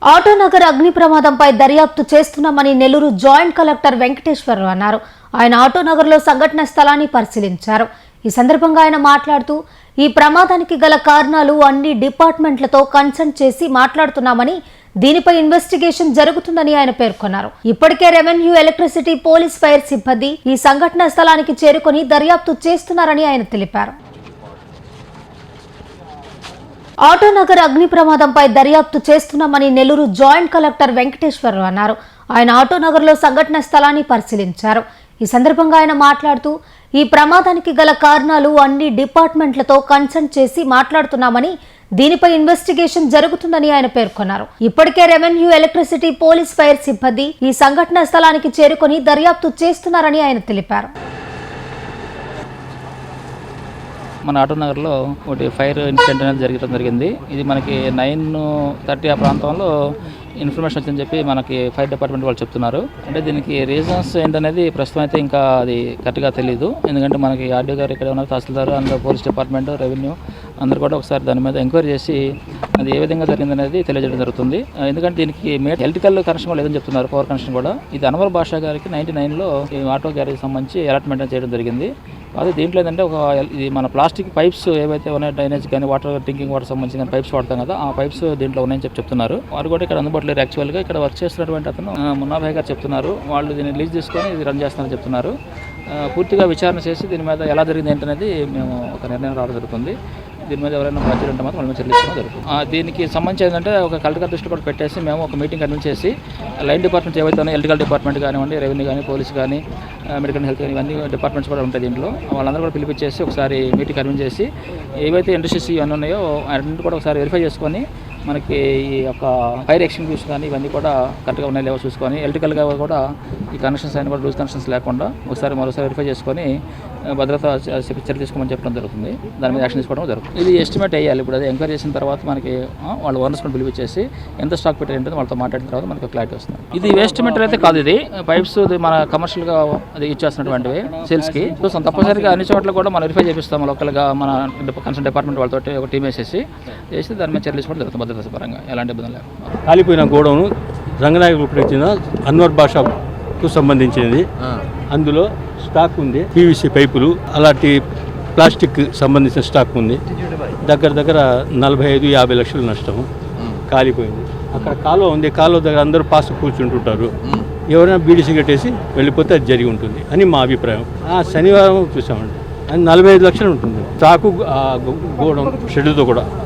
ఆటోనగర్ అగ్ని ప్రమాదంపై దర్యాప్తు చేస్తున్నామని నెల్లూరు జాయింట్ కలెక్టర్ వెంకటేశ్వరరావు అన్నారు. ఆయన ఆటోనగర్లో సంఘటన స్థలాన్ని పరిశీలించారు. ఈ సందర్భంగా ఆయన మాట్లాడుతూ ఈ ప్రమాదానికి గల కారణాలు అన్ని డిపార్ట్మెంట్లతో కన్సల్ట్ చేసి మాట్లాడుతున్నామని, దీనిపై ఇన్వెస్టిగేషన్ జరుగుతుందని ఆయన పేర్కొన్నారు. ఇప్పటికే రెవెన్యూ, ఎలక్ట్రిసిటీ, పోలీస్, ఫైర్ సిబ్బంది ఈ సంఘటన స్థలానికి చేరుకొని దర్యాప్తు చేస్తున్నారని ఆయన తెలిపారు. ఆటోనగర్ అగ్ని ప్రమాదంపై దర్యాప్తు చేస్తున్నామని నెల్లూరు జాయింట్ కలెక్టర్ వెంకటేశ్వరరావు అన్నారు. ఆయన ఆటోనగర్లో సంఘటన స్థలాన్ని పరిశీలించారు. ఈ సందర్భంగా ఆయన మాట్లాడుతూ ఈ ప్రమాదానికి గల కారణాలు అన్ని డిపార్ట్మెంట్లతో కన్సల్ట్ చేసి మాట్లాడుతున్నామని, దీనిపై ఇన్వెస్టిగేషన్ జరుగుతుందని ఆయన పేర్కొన్నారు. ఇప్పటికే రెవెన్యూ, ఎలక్ట్రిసిటీ, పోలీస్, ఫైర్ సిబ్బంది ఈ సంఘటన స్థలానికి చేరుకొని దర్యాప్తు చేస్తున్నారని ఆయన తెలిపారు. మన ఆటోనగర్లో ఒకటి ఫైర్ ఇన్సిడెంట్ అనేది జరిగింది. ఇది మనకి 9:30 ఆ ప్రాంతంలో ఇన్ఫర్మేషన్ వచ్చిందని చెప్పి మనకి ఫైర్ డిపార్ట్మెంట్ వాళ్ళు చెప్తున్నారు. అంటే దీనికి రీజన్స్ ఏంటనేది ప్రస్తుతం అయితే ఇంకా అది కరెక్ట్గా తెలియదు. ఎందుకంటే మనకి ఆర్డీఓ గారు ఇక్కడ ఉన్నారు, తహసీల్దార్, అందులో పోలీస్ డిపార్ట్మెంట్, రెవెన్యూ అందరూ కూడా ఒకసారి దాని మీద ఎంక్వైరీ చేసి అది ఏ విధంగా జరిగిందనేది తెలియజేయడం జరుగుతుంది. ఎందుకంటే దీనికి ఎలక్ట్రికల్ కనెక్షన్ లేదని చెప్తున్నారు, పవర్ కనెక్షన్ కూడా. ఇది అన్వర్ బాషా గారికి 99లో ఈ ఆటో గ్యారేజ్ సంబంధించి అలాట్మెంట్ చేయడం జరిగింది. అదే దీంట్లో ఏంటంటే ఇది మన ప్లాస్టిక్ పైప్స్ ఏవైతే ఉన్నాయో, డ్రైనేజ్ కానీ వాటర్, డ్రింకింగ్ వాటర్ సంబంధించిన పైప్స్ వాడతాం కదా, ఆ పైప్స్ దీంట్లో ఉన్నాయని చెప్తున్నారు. వారు కూడా ఇక్కడ అందుబాటులో లేరు. యాక్చువల్గా ఇక్కడ వర్క్ చేస్తున్నటువంటి అతను మున్నాభాయ్ గారు చెప్తున్నారు, వాళ్ళు దీన్ని రిలీజ్ చేసుకొని ఇది రన్ చేస్తారని చెప్తున్నారు. పూర్తిగా విచారణ చేసి దీని మీద ఎలా జరిగింది ఏంటనేది మేము ఒక నిర్ణయం రావడం జరుగుతుంది. దీని మీద ఎవరైనా బాధ్యత ఉంటే మాత్రం వాళ్ళ మీద చెల్లించడం జరుగుతుంది. దీనికి సంబంధించి ఏంటంటే ఒక కలెక్టర్ దృష్టి కూడా పెట్టేసి మేము ఒక మీటింగ్ కన్వీన్ చేసి లైన్ డిపార్ట్మెంట్స్ ఏవైతే ఉన్నాయో, ఎలక్ట్రికల్ డిపార్ట్మెంట్ కానివ్వండి, రెవెన్యూ కానీ, పోలీస్ కానీ, మెడికల్ హెల్త్ కానీ, ఇవన్నీ డిపార్ట్మెంట్స్ కూడా ఉంటాయి దీంట్లో. వాళ్ళందరూ కూడా పిలిపించేసి ఒకసారి మీటింగ్ కన్వీన్ చేసి ఏవైతే ఇండస్ట్రీస్ ఇవన్నీ ఉన్నాయో అన్నింటి కూడా ఒకసారి వెరిఫై చేసుకొని మనకి ఈ యొక్క ఫైర్ ఎక్స్టింగ్విషర్ కానీ ఇవన్నీ కూడా కరెక్ట్గా ఉన్నాయి లేవో చూసుకొని, ఎలక్ట్రికల్గా కూడా ఈ కనెక్షన్స్ అయినా కూడా లూజ్ కనెక్షన్స్ లేకుండా మరోసారి వెరిఫై చేసుకొని భద్రత చర్య తీసుకోమని చెప్పడం జరుగుతుంది. దాని మీద యాక్షన్ తీసుకోవడం జరుగుతుంది. ఇది ఎస్టిమేట్ వేయాలి. ఇప్పుడు అది ఎంక్వైరీ చేసిన తర్వాత మనకి వాళ్ళు ఓనర్స్ కూడా పిలిపించేసి ఎంత స్టాక్ పెట్టారు ఏంటో వాళ్ళతో మాట్లాడిన తర్వాత మనకి క్లారిటీ వస్తుంది. ఇది వేస్ట్ మెటీరియల్ అయితే కాదు. ఇది పైప్స్ మన కమర్షియల్గా అది ఇచ్చేస్తున్నటువంటివి సేల్స్కి. సో తప్పనిసరిగా అన్ని చోట్ల కూడా మనం వెరిఫై చేపిస్తాం. లోకల్గా మన కన్సర్న్ డిపార్ట్మెంట్ వాళ్ళతో ఒక టీం చేసి దాని మీద చర్య తీసుకోవడం జరుగుతుంది. భద్రత పరంగా ఎలాంటి ఇబ్బంది లేదు. కాలిపోయిన గోడౌను రంగనాయకులు ఉపయోగించిన అన్వర్ బాషాకు సంబంధించినది. అందులో స్టాక్ ఉంది, పీవీసీ పైపులు, అలాంటి ప్లాస్టిక్ సంబంధించిన స్టాక్ ఉంది. దగ్గర 45-50 లక్షల నష్టము. కాలిపోయింది. అక్కడ కాలువ ఉంది, కాలువ దగ్గర అందరూ పాస్ కూర్చుంటుంటారు. ఎవరైనా బీడీ సిగరెట్ వేసి వెళ్ళిపోతే అది జరిగి ఉంటుంది అని మా అభిప్రాయం. శనివారం చూసామండి, అది 45 లక్షలు ఉంటుంది. స్టాకు గోడౌన్ షెడ్యూల్తో కూడా.